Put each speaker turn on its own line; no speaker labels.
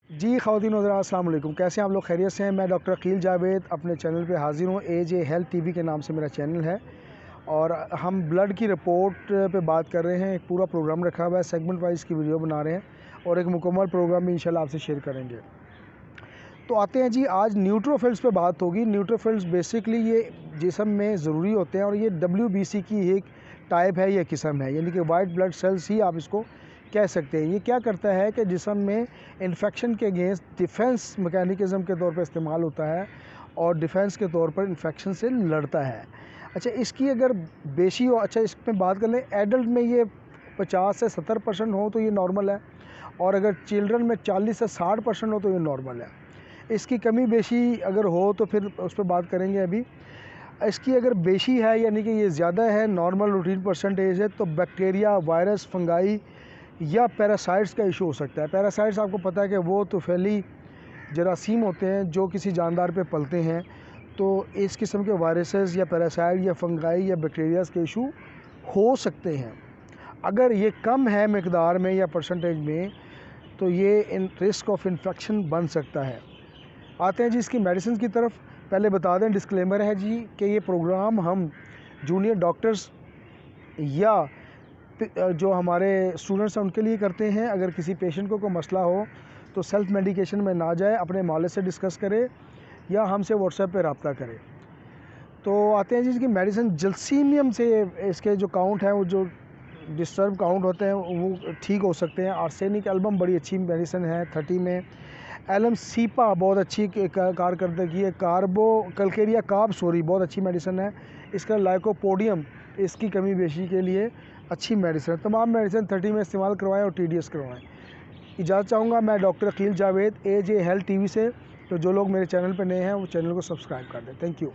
जी ख़वातीन हज़रात अस्सलाम वालेकुम। कैसे हैं आप लोग? खैरियत से हैं? मैं डॉक्टर अकील जावेद अपने चैनल पे हाज़िर हूँ। AJ हेल्थ TV के नाम से मेरा चैनल है और हम ब्लड की रिपोर्ट पे बात कर रहे हैं। एक पूरा प्रोग्राम रखा हुआ है, सेगमेंट वाइज की वीडियो बना रहे हैं और एक मुकम्मल प्रोग्राम भी इंशाल्लाह आपसे शेयर करेंगे। तो आते हैं जी, आज न्यूट्रोफिल्स पे बात होगी। न्यूट्रोफिल्स बेसिकली ये जिस्म में ज़रूरी होते हैं और ये WBC की एक टाइप है, ये किस्म है, यानी कि वाइट ब्लड सेल्स ही आप इसको कह सकते हैं। ये क्या करता है कि जिस्म में इन्फेक्शन के अगेंस्ट डिफेंस मैकेनिज़्म के तौर पर इस्तेमाल होता है और डिफेंस के तौर पर इन्फेक्शन से लड़ता है। अच्छा, इसकी अगर बेशी हो, अच्छा इसमें बात कर लें, एडल्ट में ये 50 से 70% हो तो ये नॉर्मल है और अगर चिल्ड्रन में 40 से 60% हो तो ये नॉर्मल है। इसकी कमी बेशी अगर हो तो फिर उस पर बात करेंगे। अभी इसकी अगर बेशी है यानी कि ये ज़्यादा है, नॉर्मल रूटीन परसेंटेज है, तो बैक्टीरिया, वायरस, फंगाई या पैरासाइट्स का इशू हो सकता है। पैरासाइट्स आपको पता है कि वो तुफैली जरासीम होते हैं जो किसी जानदार पे पलते हैं, तो इस किस्म के वायरसेस या पैरासाइट या फंगाई या बैक्टीरियाज के इशू हो सकते हैं। अगर ये कम है मकदार में या परसेंटेज में तो ये रिस्क ऑफ इन्फेक्शन बन सकता है। आते हैं जी इसकी मेडिसिन की तरफ। पहले बता दें, डिस्क्लेमर है जी कि ये प्रोग्राम हम जूनियर डॉक्टर्स या जो हमारे स्टूडेंट्स हैं उनके लिए करते हैं। अगर किसी पेशेंट को कोई मसला हो तो सेल्फ मेडिकेशन में ना जाए, अपने मालिज से डिस्कस करे या हमसे व्हाट्सएप पे रब्ता करे। तो आते हैं जी इसकी मेडिसिन। जलसीमियम से इसके जो काउंट हैं, वो जो डिस्टर्ब काउंट होते हैं वो ठीक हो सकते हैं। आर्सेनिक एल्बम बड़ी अच्छी मेडिसिन है 30 में। एलम सीपा बहुत अच्छी कारकर्दगी है। कार्बो कलकेरिया काब सॉरी बहुत अच्छी मेडिसिन है। इसका लाइकोपोडियम इसकी कमी बेशी के लिए अच्छी मेडिसिन है। तमाम मेडिसिन 30 में इस्तेमाल करवाएं और TDS करवाएं। इजाज़त चाहूँगा मैं doctor Aqeel Javed AJ health TV से। तो जो लोग मेरे चैनल पर नए हैं वो चैनल को सब्सक्राइब कर दें। Thank you.